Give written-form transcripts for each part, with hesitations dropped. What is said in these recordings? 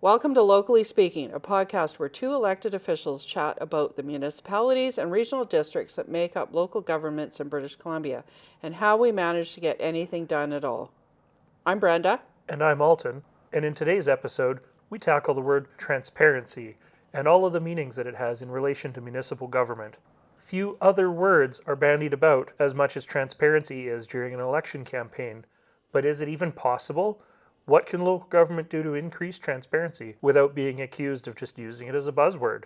Welcome to Locally Speaking, a podcast where two elected officials chat about the municipalities and regional districts that make up local governments in British Columbia and how we manage to get anything done at all. I'm Brenda. And I'm Alton. And in today's episode, we tackle the word transparency and all of the meanings that it has in relation to municipal government. Few other words are bandied about as much as transparency is during an election campaign. But is it even possible? What can local government do to increase transparency without being accused of just using it as a buzzword?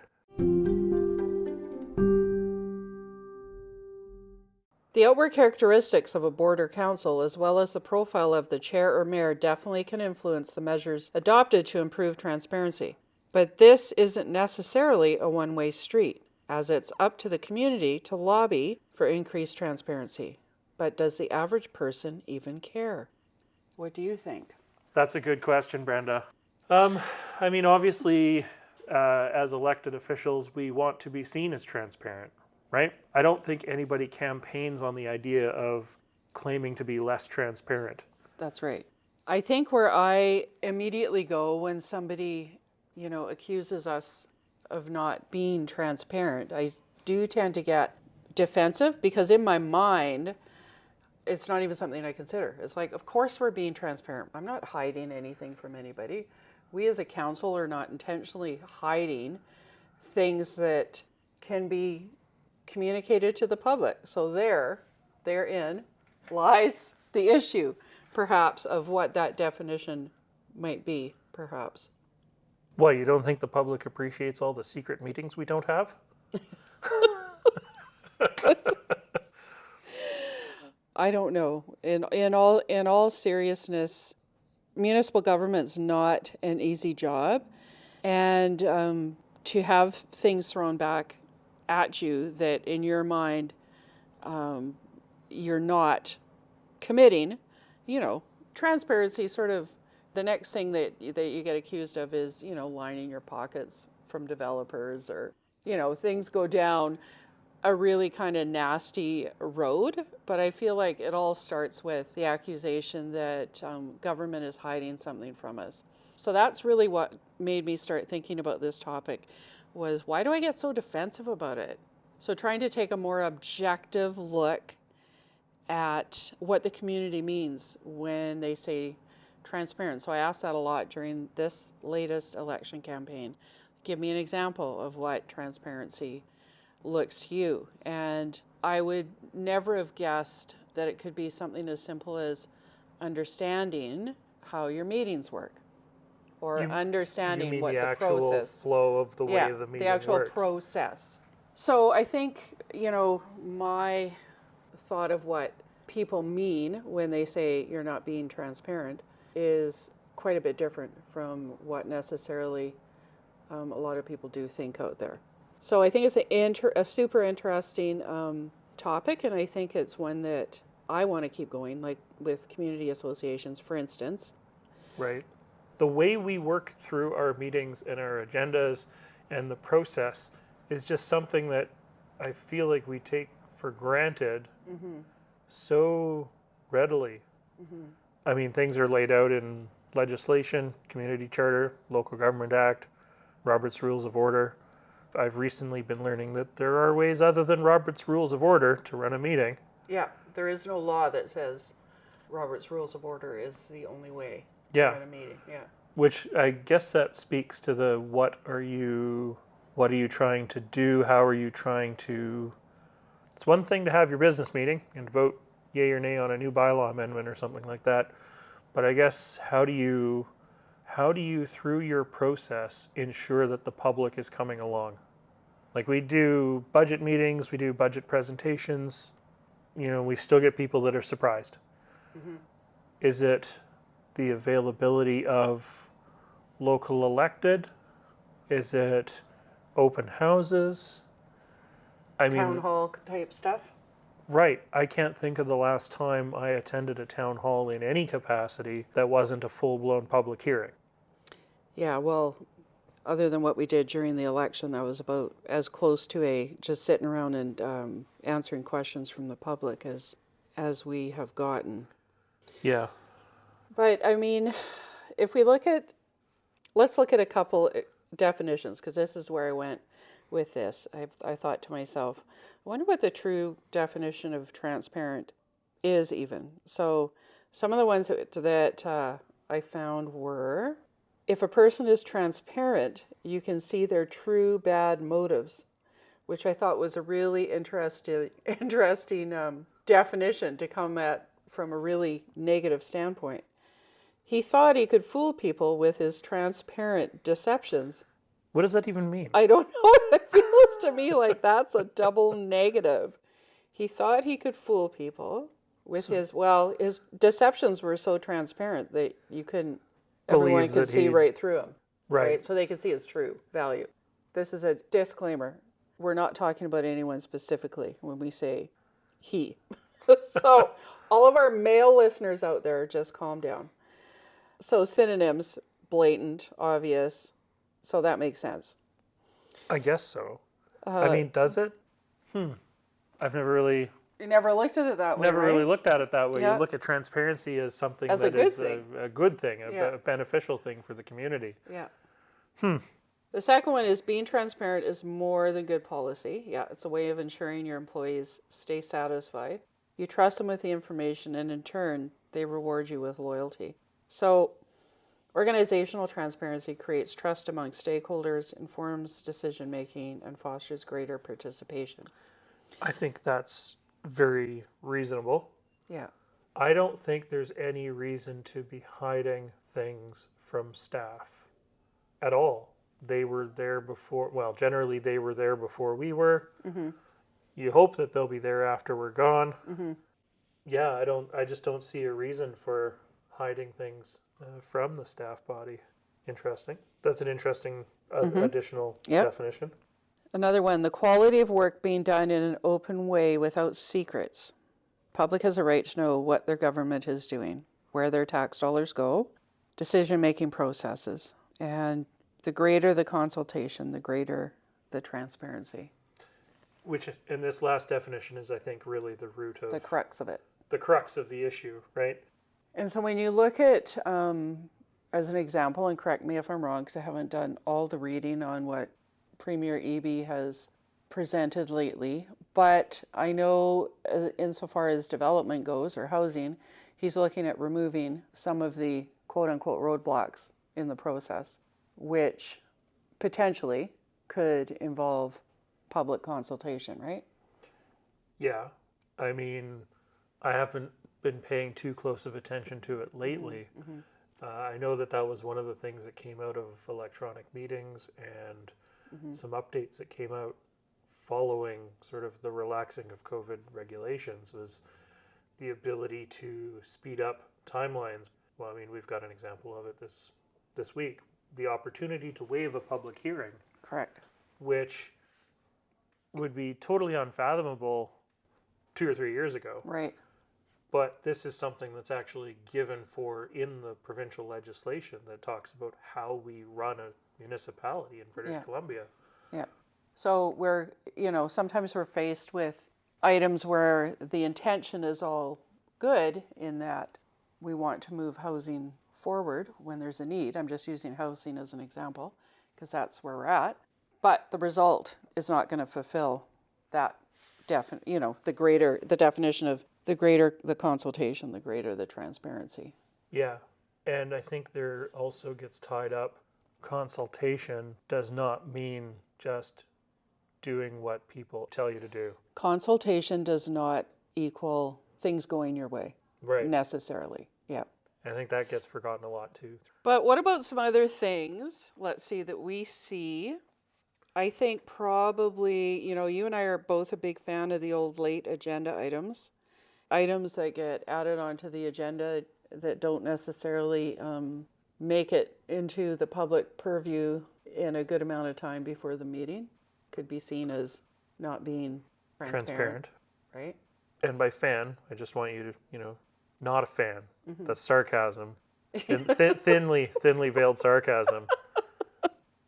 The outward characteristics of a board or council, as well as the profile of the chair or mayor, definitely can influence the measures adopted to improve transparency. But this isn't necessarily a one-way street, as it's up to the community to lobby for increased transparency. But does the average person even care? What do you think? That's a good question, Brenda. Obviously, as elected officials, we want to be seen as transparent, right? I don't think anybody campaigns on the idea of claiming to be less transparent. That's right. I think where I immediately go when somebody, accuses us of not being transparent, I do tend to get defensive because in my mind, it's not even something I consider. It's like, of course we're being transparent. I'm not hiding anything from anybody. We as a council are not intentionally hiding things that can be communicated to the public. So therein lies the issue, perhaps, of what that definition might be, perhaps. Well, you don't think the public appreciates all the secret meetings we don't have? I don't know. In all seriousness, municipal government's not an easy job, and to have things thrown back at you that in your mind you're not committing, transparency. Sort of the next thing that you get accused of is lining your pockets from developers, or things go down a really kind of nasty road. But I feel like it all starts with the accusation that government is hiding something from us. So that's really what made me start thinking about this topic, was why do I get so defensive about it? So trying to take a more objective look at what the community means when they say transparent. So I asked that a lot during this latest election campaign. Give me an example of what transparency looks to you. And I would never have guessed that it could be something as simple as understanding how your meetings work, or understanding what the actual process flow of the way the meeting the actual works. process. So I think my thought of what people mean when they say you're not being transparent is quite a bit different from what necessarily a lot of people do think out there. So I think it's a super interesting topic, and I think it's one that I want to keep going, like with community associations, for instance. Right. The way we work through our meetings and our agendas and the process is just something that I feel like we take for granted so readily. I mean, things are laid out in legislation, community charter, local government act, Robert's Rules of Order. I've recently been learning that there are ways other than Robert's Rules of Order to run a meeting. Yeah, there is no law that says Robert's Rules of Order is the only way to run a meeting. Yeah. Which I guess that speaks to the what are you trying to do? How are you trying to... It's one thing to have your business meeting and vote yay or nay on a new bylaw amendment or something like that. But I guess how do you, through your process, ensure that the public is coming along? Like, we do budget meetings, we do budget presentations, we still get people that are surprised. Is it the availability of local elected? Is it open houses? Town hall type stuff? Right. I can't think of the last time I attended a town hall in any capacity that wasn't a full-blown public hearing. Yeah, well, other than what we did during the election, that was about as close to just sitting around and answering questions from the public as we have gotten. Yeah. But I mean, if we look at let's look at a couple definitions, because this is where I went with this. I thought to myself, I wonder what the true definition of transparent is even. So some of the ones that I found were, if a person is transparent, you can see their true bad motives, which I thought was a really interesting definition to come at from a really negative standpoint. He thought he could fool people with his transparent deceptions. What does that even mean? I don't know. It feels to me like that's a double negative. He thought he could fool people with his deceptions were so transparent that you couldn't, everyone could see right through them. Right. So they could see his true value. This is a disclaimer. We're not talking about anyone specifically when we say he. So all of our male listeners out there, just calm down. So synonyms, blatant, obvious. So that makes sense. I guess so. I mean, does it? I've never really... You never looked at it that way, Never right? really looked at it that way. Yeah. You look at transparency as something As that a good is thing. a good thing, Yeah. a beneficial thing for the community. Yeah. The second one is being transparent is more than good policy. Yeah, it's a way of ensuring your employees stay satisfied. You trust them with the information, and in turn, they reward you with loyalty. So, organizational transparency creates trust among stakeholders, informs decision making, and fosters greater participation. I think that's very reasonable. Yeah. I don't think there's any reason to be hiding things from staff at all. They were there before, well, generally they were there before we were. Mm-hmm. You hope that they'll be there after we're gone. Mm-hmm. Yeah, I just don't see a reason for hiding things from the staff body. Interesting. That's an interesting additional definition. Another one, the quality of work being done in an open way without secrets. Public has a right to know what their government is doing, where their tax dollars go, decision-making processes, and the greater the consultation, the greater the transparency. Which, in this last definition, is, I think, really the root of... The crux of it. The crux of the issue, right? And so when you look at, as an example, and correct me if I'm wrong, because I haven't done all the reading on what Premier Eby has presented lately, but I know insofar as development goes, or housing, he's looking at removing some of the quote-unquote roadblocks in the process, which potentially could involve public consultation, right? Yeah. I mean, I haven't been paying too close of attention to it lately. Mm-hmm. I know that was one of the things that came out of electronic meetings and some updates that came out following sort of the relaxing of COVID regulations was the ability to speed up timelines. Well, I mean, we've got an example of it this week. The opportunity to waive a public hearing. Correct. Which would be totally unfathomable 2 or 3 years ago. Right. But this is something that's actually given for in the provincial legislation that talks about how we run a municipality in British Columbia. Yeah. So we're, sometimes we're faced with items where the intention is all good in that we want to move housing forward when there's a need. I'm just using housing as an example because that's where we're at. But the result is not going to fulfill that the definition of the greater the consultation, the greater the transparency. Yeah. And I think there also gets tied up, consultation does not mean just doing what people tell you to do. Consultation does not equal things going your way. Right. Necessarily. Yeah. I think that gets forgotten a lot too. But what about some other things, let's see, that we see? I think probably, you and I are both a big fan of the old late agenda items. Items that get added onto the agenda that don't necessarily make it into the public purview in a good amount of time before the meeting could be seen as not being transparent. Right? And by fan, I just want you to, not a fan. Mm-hmm. That's sarcasm. Thinly veiled sarcasm.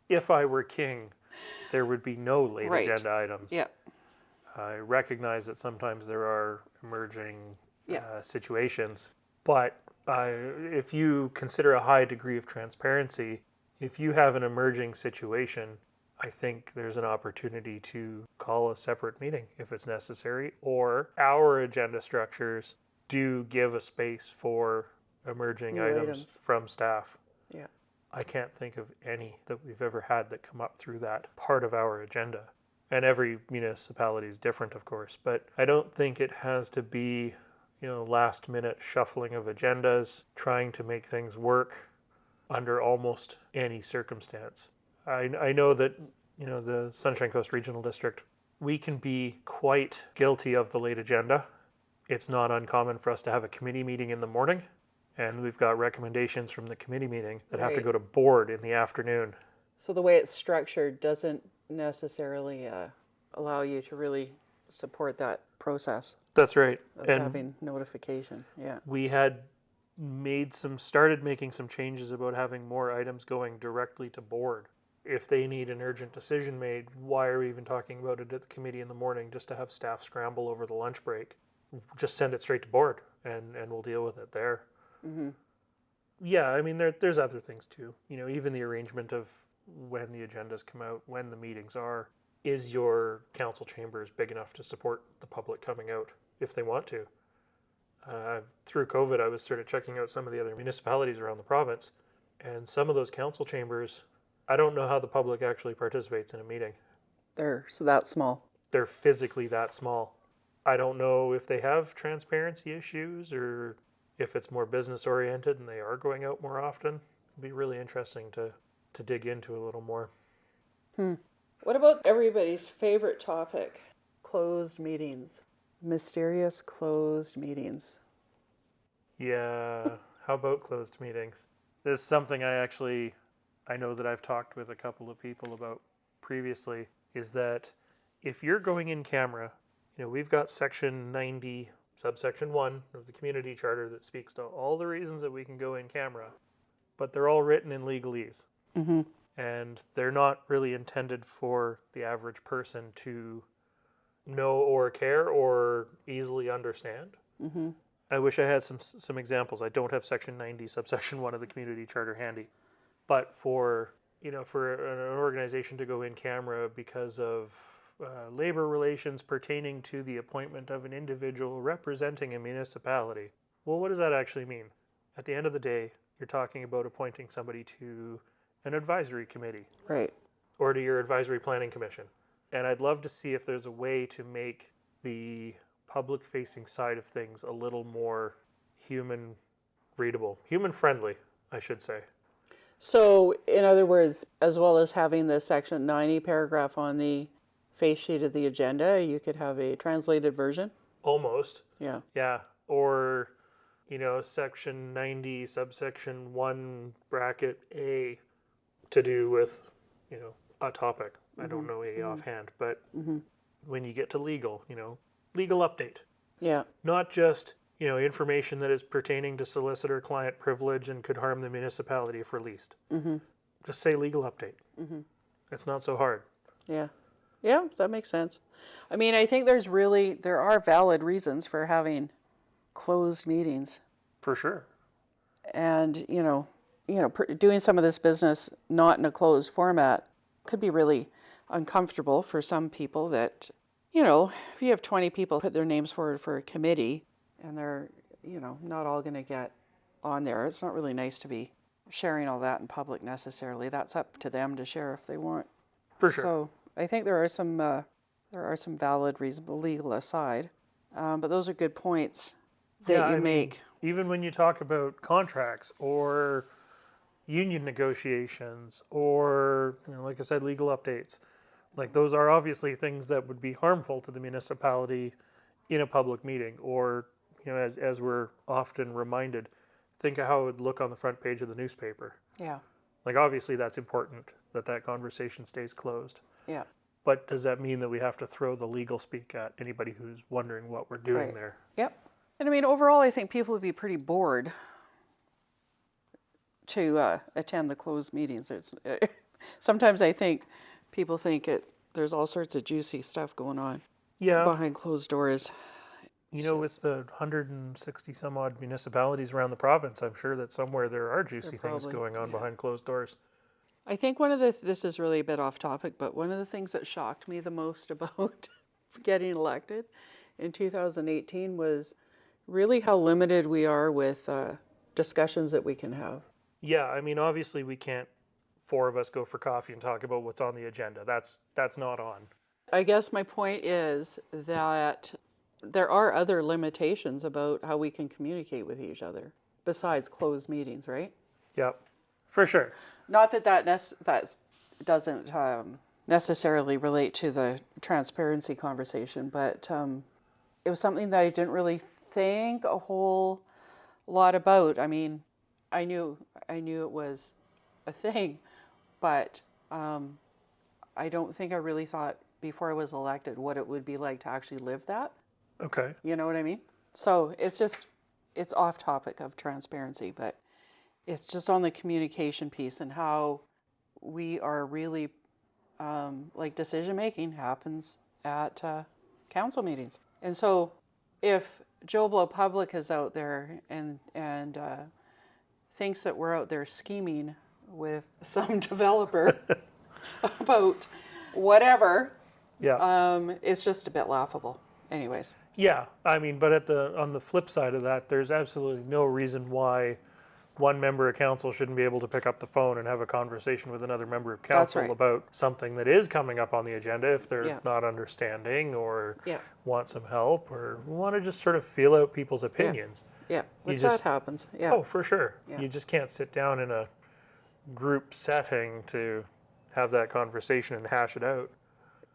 If I were king, there would be no late agenda items. Yeah. I recognize that sometimes there are emerging situations, but if you consider a high degree of transparency, If you have an emerging situation, I think there's an opportunity to call a separate meeting if it's necessary, or our agenda structures do give a space for emerging New items from staff. Yeah. I can't think of any that we've ever had that come up through that part of our agenda. And every municipality is different, of course, but I don't think it has to be, last minute shuffling of agendas, trying to make things work under almost any circumstance. I know that, the Sunshine Coast Regional District, we can be quite guilty of the late agenda. It's not uncommon for us to have a committee meeting in the morning, and we've got recommendations from the committee meeting that have to Right. go to board in the afternoon. So the way it's structured doesn't necessarily allow you to really support that process That's right. of And having notification. Yeah. we had started making some changes about having more items going directly to board. If they need an urgent decision made, why are we even talking about it at the committee in the morning just to have staff scramble over the lunch break? Just send it straight to board and we'll deal with it there. Mm-hmm. Yeah, I mean, there's other things too. Even the arrangement of when the agendas come out, when the meetings are. Is your council chambers big enough to support the public coming out if they want to? Through COVID, I was sort of checking out some of the other municipalities around the province, and some of those council chambers, I don't know how the public actually participates in a meeting. So that's small. They're physically that small. I don't know if they have transparency issues or if it's more business oriented and they are going out more often. It'd be really interesting to dig into a little more. What about everybody's favorite topic? Closed meetings. Mysterious closed meetings. Yeah, how about closed meetings? This is something I know that I've talked with a couple of people about previously, is that if you're going in camera, we've got section 90, subsection 1 of the community charter that speaks to all the reasons that we can go in camera, but they're all written in legalese. Mm-hmm. And they're not really intended for the average person to know or care or easily understand. Mm-hmm. I wish I had some examples. I don't have section 90, subsection 1 of the community charter handy. But for an organization to go in camera because of labor relations pertaining to the appointment of an individual representing a municipality, well, what does that actually mean? At the end of the day, you're talking about appointing somebody to an advisory committee. Right. Or to your advisory planning commission. And I'd love to see if there's a way to make the public-facing side of things a little more human readable, human friendly, I should say. So, in other words, as well as having the section 90 paragraph on the face sheet of the agenda, you could have a translated version? Almost. Yeah. Yeah. Or, section 90, subsection 1, bracket A, to do with, a topic. I don't know A offhand, but when you get to legal, legal update. Yeah. Not just, information that is pertaining to solicitor-client privilege and could harm the municipality if released. Mm-hmm. Just say legal update. Mm-hmm. It's not so hard. Yeah. Yeah, that makes sense. I mean, I think there are valid reasons for having closed meetings. For sure. And, doing some of this business not in a closed format could be really uncomfortable for some people that, if you have 20 people put their names forward for a committee and they're, not all going to get on there, it's not really nice to be sharing all that in public necessarily. That's up to them to share if they want. For sure. So I think there are some valid reasons, legal aside, but those are good points that you make. Even when you talk about contracts or union negotiations or, like I said, legal updates, like those are obviously things that would be harmful to the municipality in a public meeting. Or, as we're often reminded, think of how it would look on the front page of the newspaper. Yeah. Like, obviously that's important that conversation stays closed. Yeah. But does that mean that we have to throw the legal speak at anybody who's wondering what we're doing there? Yep. And I mean, overall, I think people would be pretty bored to attend the closed meetings. Sometimes I think people think there's all sorts of juicy stuff going on behind closed doors. With the 160 some odd municipalities around the province, I'm sure that somewhere there are juicy things going on behind closed doors. I think one of the, this is really a bit off topic, but one of the things that shocked me the most about getting elected in 2018 was really how limited we are with discussions that we can have. Yeah, I mean, obviously we can't four of us go for coffee and talk about what's on the agenda. That's not on. I guess my point is that there are other limitations about how we can communicate with each other besides closed meetings, right? Yep, for sure. Not that that doesn't necessarily relate to the transparency conversation, but it was something that I didn't really think a whole lot about. I mean, I knew it was a thing, but I don't think I really thought before I was elected what it would be like to actually live that. Okay. You know what I mean? So it's off topic of transparency, but it's just on the communication piece and how we are really, like decision making happens at council meetings. And so if Joe Blow Public is out there and thinks that we're out there scheming with some developer about whatever, it's just a bit laughable. Anyways. Yeah, I mean, but on the flip side of that, there's absolutely no reason why one member of council shouldn't be able to pick up the phone and have a conversation with another member of council about something that is coming up on the agenda if they're not understanding or want some help or want to just sort of feel out people's opinions. Yeah, which that happens. Yeah. Oh, for sure. Yeah. You just can't sit down in a group setting to have that conversation and hash it out.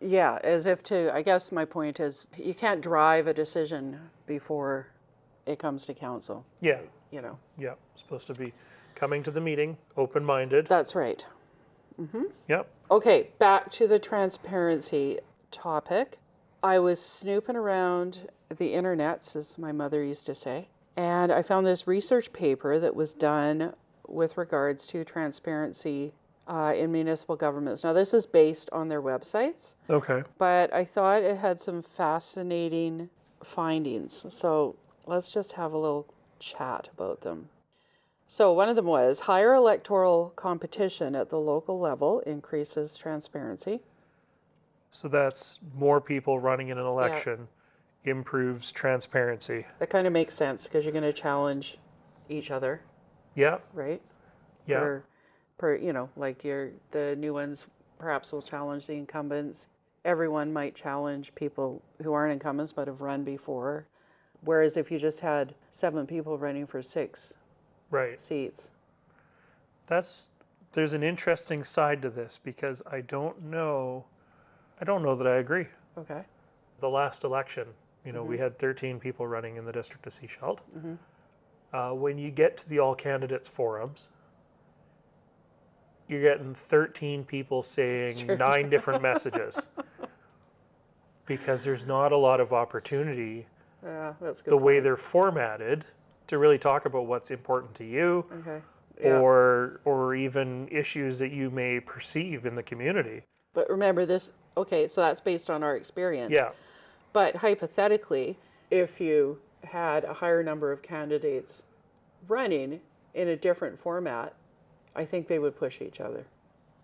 Yeah, as if to, I guess my point is you can't drive a decision before it comes to council. Yeah. You know. Yeah, supposed to be coming to the meeting, open-minded. That's right. Mm-hmm. Yep. Okay, back to the transparency topic. I was snooping around the internets, as my mother used to say, and I found this research paper that was done with regards to transparency in municipal governments. Now, this is based on their websites. Okay. But I thought it had some fascinating findings. So let's just have a little chat about them. So one of them was higher electoral competition at the local level increases transparency. So that's more people running in an election improves transparency. That kind of makes sense because you're going to challenge each other. Yeah. Right? Yeah. Per you know, like the new ones perhaps will challenge the incumbents. Everyone might challenge people who aren't incumbents but have run before. Whereas if you just had 7 people running for 6 seats. There's an interesting side to this because I don't know that I agree. Okay. The last election, we had 13 people running in the district of Sechelt. Mm-hmm. When you get to the all candidates forums, you're getting 13 people saying 9 different messages because there's not a lot of opportunity that's good the point. way they're formatted to really talk about what's important to you or even issues that you may perceive in the community. But remember this, okay, so that's based on our experience. Yeah. But hypothetically, if you had a higher number of candidates running in a different format, I think they would push each other.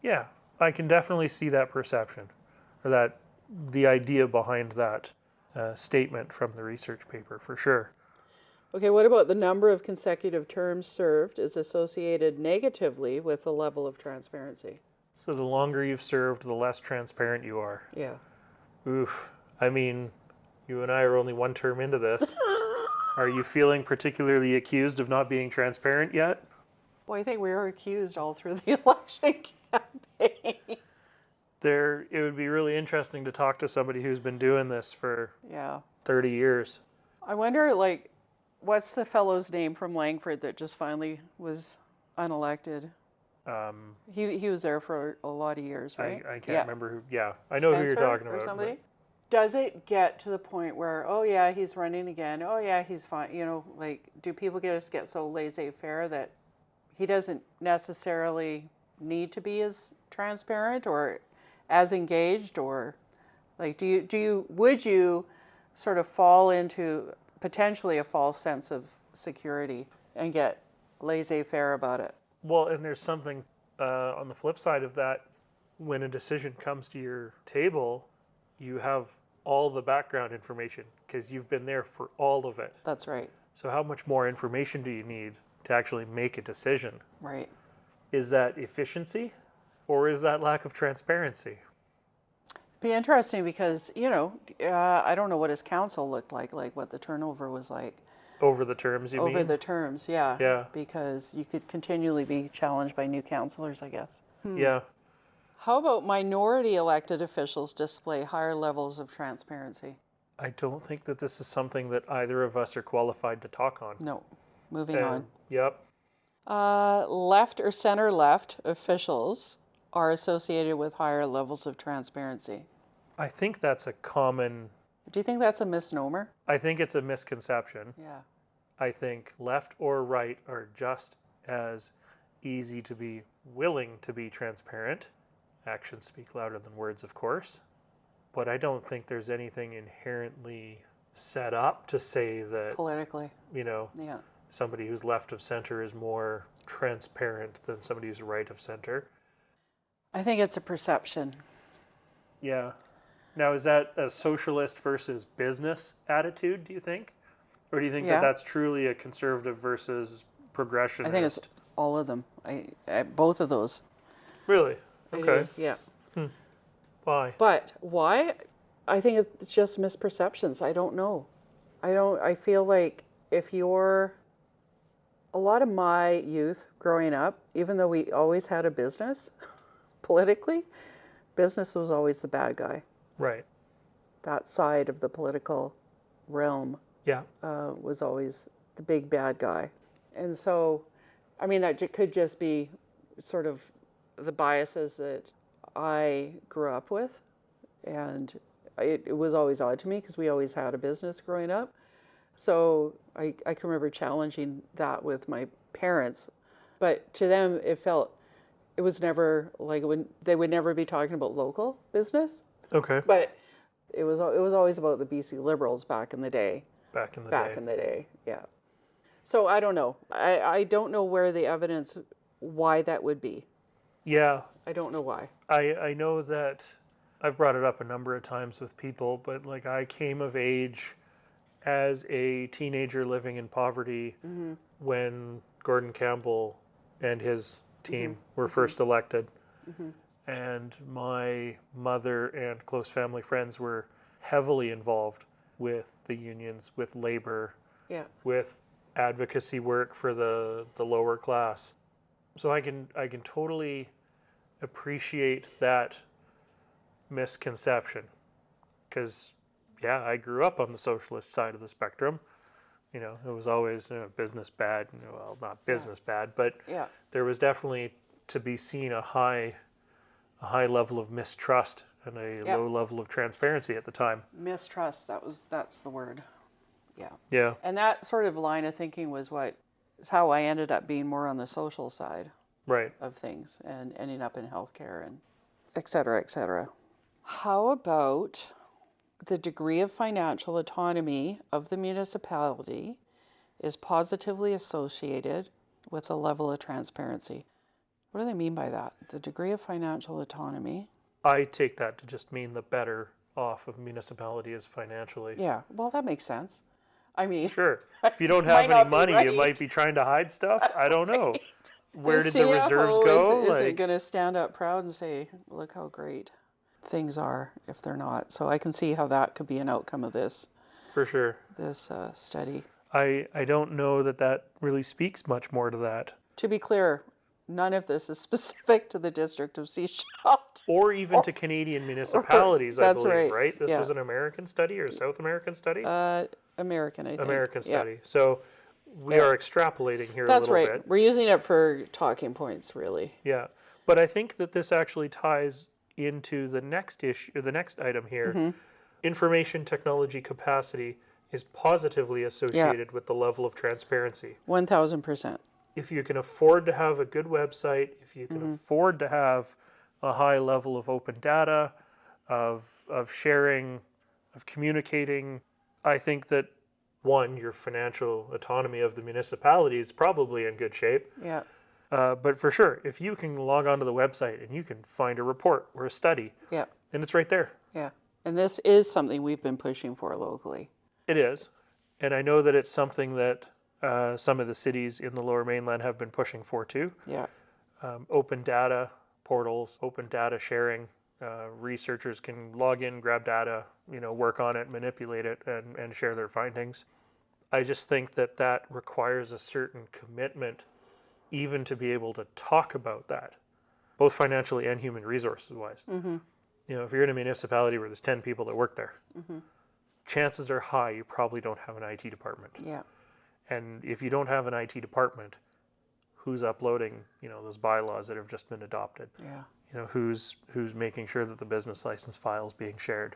Yeah, I can definitely see that perception, or the idea behind that statement from the research paper, for sure. Okay, what about the number of consecutive terms served is associated negatively with the level of transparency? So the longer you've served, the less transparent you are. Yeah. Oof. I mean, you and I are only 1 term into this. Are you feeling particularly accused of not being transparent yet? Well, I think we were accused all through the election campaign. It would be really interesting to talk to somebody who's been doing this for 30 years. I wonder, what's the fellow's name from Langford that just finally was unelected? He was there for a lot of years, right? I can't remember who. Yeah, I know who you're talking about. Or somebody? Does it get to the point where, oh yeah, he's running again. Oh yeah, he's fine. Do people get so laissez-faire that he doesn't necessarily need to be as transparent or as engaged, or would you sort of fall into potentially a false sense of security and get laissez-faire about it? Well, and there's something on the flip side of that, when a decision comes to your table, you have all the background information because you've been there for all of it. That's right. So how much more information do you need to actually make a decision? Right. Is that efficiency or is that lack of transparency? Be interesting because, I don't know what his council looked like what the turnover was like. Over the terms, you mean? Over the terms, yeah. Yeah. Because you could continually be challenged by new councillors, I guess. Yeah. How about minority elected officials display higher levels of transparency? I don't think that this is something that either of us are qualified to talk on. No. Moving on. Yep. Left or center left officials are associated with higher levels of transparency. I think that's a common... Do you think that's a misnomer? I think it's a misconception. Yeah. I think left or right are just as easy to be willing to be transparent. Actions speak louder than words, of course. But I don't think there's anything inherently set up to say that, Politically. Yeah. Somebody who's left of center is more transparent than somebody who's right of center. I think it's a perception. Yeah. Now, is that a socialist versus business attitude, do you think? Or do you think that that's truly a conservative versus progressionist? I think it's all of them. I both of those. Really? Okay. Yeah. Why? But why? I think it's just misperceptions. I don't know. I feel like a lot of my youth growing up, even though we always had a business, politically, business was always the bad guy. Right. That side of the political realm was always the big bad guy. And so, I mean, that could just be sort of the biases that I grew up with. And it was always odd to me because we always had a business growing up. So I can remember challenging that with my parents. But to them, it was never like they would never be talking about local business. Okay. But it was always about the BC Liberals back in the day. Back in the day, yeah. So I don't know. I don't know where the evidence, why that would be. Yeah. I don't know why. I know that I've brought it up a number of times with people, but like I came of age as a teenager living in poverty when Gordon Campbell and his team were first elected. And my mother and close family friends were heavily involved with the unions, with labor, with advocacy work for the lower class. So I can totally appreciate that misconception because, I grew up on the socialist side of the spectrum. It was always business bad. Well, not business bad, but there was definitely to be seen a high level of mistrust and a low level of transparency at the time. Mistrust, that's the word. Yeah. Yeah. And that sort of line of thinking is how I ended up being more on the social side of things and ending up in healthcare and et cetera, et cetera. How about the degree of financial autonomy of the municipality is positively associated with a level of transparency? What do they mean by that? The degree of financial autonomy? I take that to just mean the better off of municipality is financially. Yeah, well, that makes sense. I mean, sure. If you don't have any money, you might be trying to hide stuff. I don't know. Where did the reserves go? Isn't going to stand up proud and say, look how great things are if they're not. So I can see how that could be an outcome of this. For sure. This study. I don't know that really speaks much more to that. To be clear, none of this is specific to the District of Seashell. Or even to Canadian municipalities, I believe, right? This Yeah. was an American study or a South American study? American, I think. American study. Yeah. So we are extrapolating here a little bit. That's right. We're using it for talking points, really. Yeah. But I think that this actually ties into the next issue, or the next item here. Information technology capacity is positively associated with the level of transparency. 1,000%. If you can afford to have a good website, if you can afford to have a high level of open data, of sharing, of communicating, I think that, one, your financial autonomy of the municipality is probably in good shape. Yeah. But for sure, if you can log onto the website and you can find a report or a study, Yeah. then it's right there. Yeah. And this is something we've been pushing for locally. It is. And I know that it's something that some of the cities in the Lower Mainland have been pushing for too. Yeah. Open data portals, open data sharing. Researchers can log in, grab data, work on it, manipulate it, and share their findings. I just think that that requires a certain commitment even to be able to talk about that, both financially and human resources wise. Mm-hmm. If you're in a municipality where there's 10 people that work there, Mm-hmm. chances are high you probably don't have an IT department. Yeah. And if you don't have an IT department, who's uploading, those bylaws that have just been adopted? Yeah. Who's making sure that the business license file is being shared?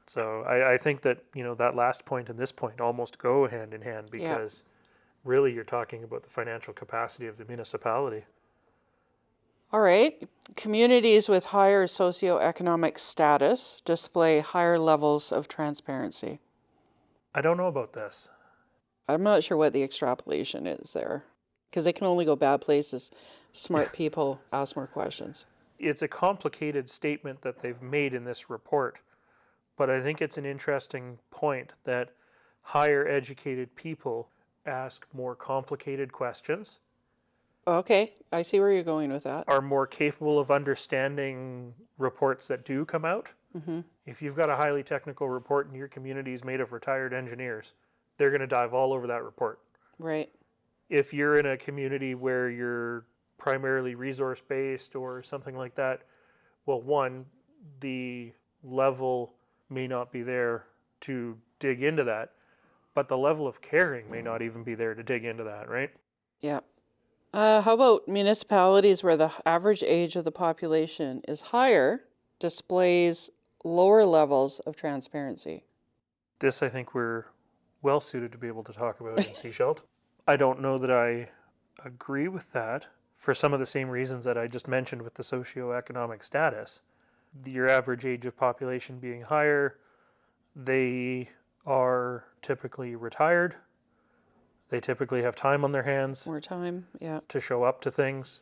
So I think that, that last point and this point almost go hand in hand, because really you're talking about the financial capacity of the municipality. All right. Communities with higher socioeconomic status display higher levels of transparency. I don't know about this. I'm not sure what the extrapolation is there, because they can only go bad places. Smart people ask more questions. It's a complicated statement that they've made in this report, but I think it's an interesting point that higher educated people ask more complicated questions, Okay, I see where you're going with that. are more capable of understanding reports that do come out. Mm-hmm. If you've got a highly technical report and your community is made of retired engineers, they're going to dive all over that report. Right. If you're in a community where you're primarily resource-based or something like that, well, one, the level may not be there to dig into that, but the level of caring may not even be there to dig into that, right? Yeah. How about municipalities where the average age of the population is higher displays lower levels of transparency? This, I think, we're well suited to be able to talk about in Seasheld. I don't know that I agree with that for some of the same reasons that I just mentioned with the socioeconomic status. Your average age of population being higher, they are typically retired. They typically have time on their hands More time, yeah. to show up to things.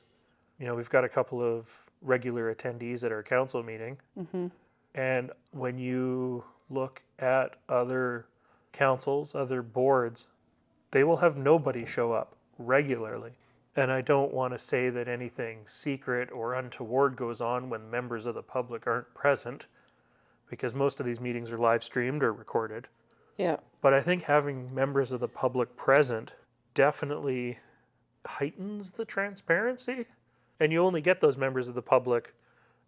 We've got a couple of regular attendees at our council meeting. Mm-hmm. And when you look at other councils, other boards, they will have nobody show up regularly. And I don't want to say that anything secret or untoward goes on when members of the public aren't present, because most of these meetings are live streamed or recorded. Yeah. But I think having members of the public present definitely heightens the transparency. And you only get those members of the public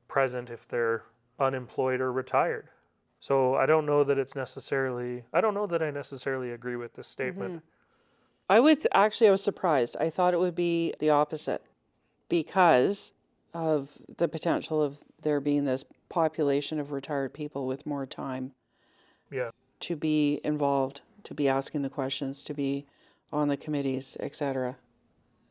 present if they're unemployed or retired. So I don't know that I necessarily agree with this statement. Mm-hmm. I was surprised. I thought it would be the opposite, because of the potential of there being this population of retired people with more time. Yeah. To be involved, to be asking the questions, to be on the committees, etc.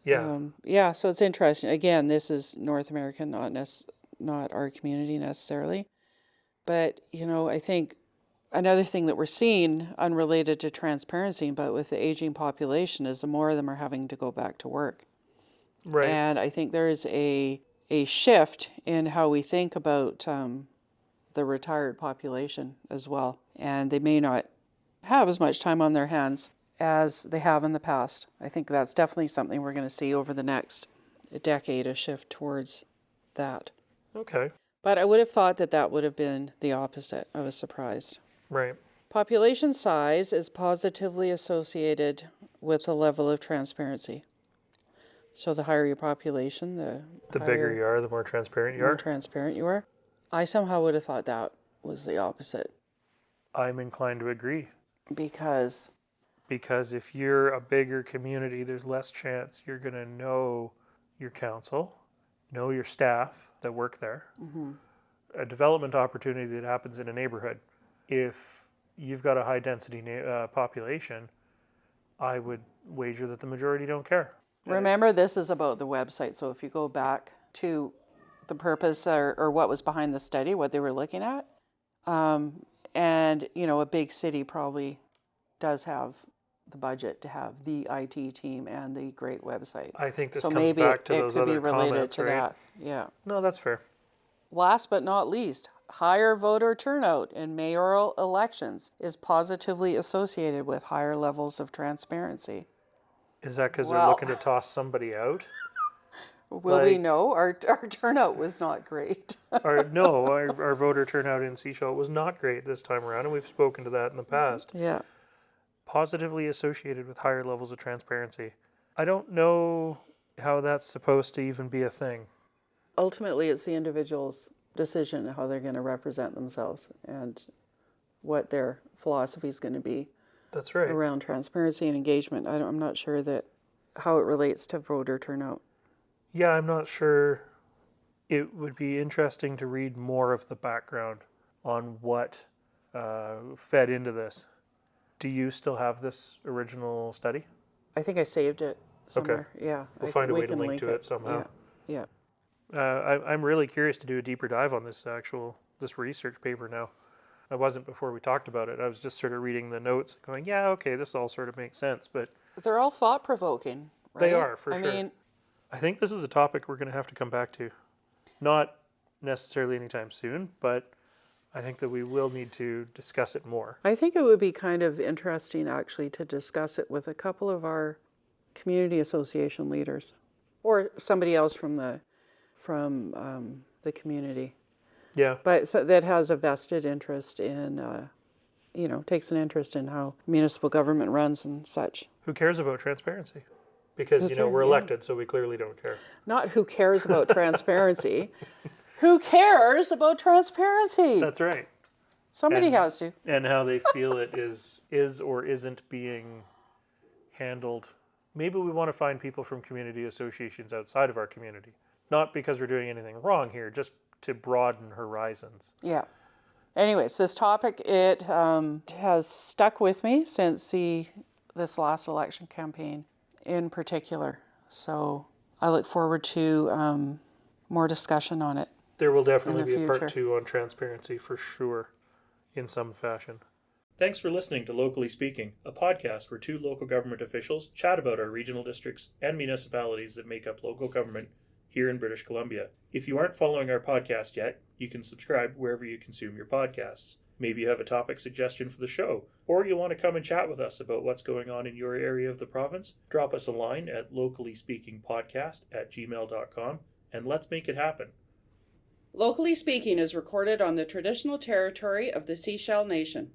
Yeah. So it's interesting. Again, this is North American, not our community necessarily. But, I think another thing that we're seeing, unrelated to transparency, but with the aging population, is the more of them are having to go back to work. Right. And I think there is a shift in how we think about the retired population as well. And they may not have as much time on their hands as they have in the past. I think that's definitely something we're going to see over the next decade, a shift towards that. Okay. But I would have thought that would have been the opposite. I was surprised. Right. Population size is positively associated with the level of transparency. So the higher your population, the bigger you are, the more transparent you are. More transparent you are. I somehow would have thought that was the opposite. I'm inclined to agree. Because if you're a bigger community, there's less chance you're going to know your council, know your staff that work there. Mm-hmm. A development opportunity that happens in a neighborhood, if you've got a high density population, I would wager that the majority don't care. Remember, this is about the website. So if you go back to the purpose or what was behind the study, what they were looking at, and a big city probably does have the budget to have the IT team and the great website. I think this So comes maybe back to it those could be other related comments, to right? that. Yeah. No, that's fair. Last but not least, higher voter turnout in mayoral elections is positively associated with higher levels of transparency. Is that because they're Well, looking to toss somebody out? will we know? Our turnout was not great. Our voter turnout in Seashell was not great this time around, and we've spoken to that in the past. Yeah. Positively associated with higher levels of transparency. I don't know how that's supposed to even be a thing. Ultimately, it's the individual's decision how they're going to represent themselves and what their philosophy is going to be. That's right. Around transparency and engagement. I'm not sure that how it relates to voter turnout. Yeah, I'm not sure. It would be interesting to read more of the background on what fed into this. Do you still have this original study? I think I saved it somewhere. Okay. Yeah. We'll find a way to link to it somehow. Yeah. I'm really curious to do a deeper dive on this research paper now. I wasn't before we talked about it. I was just sort of reading the notes going, yeah, okay, this all sort of makes sense. But They're all thought-provoking, right? They are, for sure. I mean, I think this is a topic we're going to have to come back to. Not necessarily anytime soon, but I think that we will need to discuss it more. I think it would be kind of interesting actually to discuss it with a couple of our community association leaders or somebody else from the community. Yeah. But so that has a vested interest in, takes an interest in how municipal government runs and such. Who cares about transparency? Because, we're elected, so we clearly don't care. Not who cares about transparency. Who cares about transparency? That's right. Somebody has to. And how they feel it is or isn't being handled. Maybe we want to find people from community associations outside of our community. Not because we're doing anything wrong here, just to broaden horizons. Yeah. Anyways, this topic, it has stuck with me since this last election campaign in particular. So I look forward to more discussion on it. There will definitely be a future. part 2 on transparency for sure, in some fashion. Thanks for listening to Locally Speaking, a podcast where 2 local government officials chat about our regional districts and municipalities that make up local government here in British Columbia. If you aren't following our podcast yet, you can subscribe wherever you consume your podcasts. Maybe you have a topic suggestion for the show, or you want to come and chat with us about what's going on in your area of the province. Drop us a line at locallyspeakingpodcast@gmail.com, and let's make it happen. Locally Speaking is recorded on the traditional territory of the Sechelle Nation.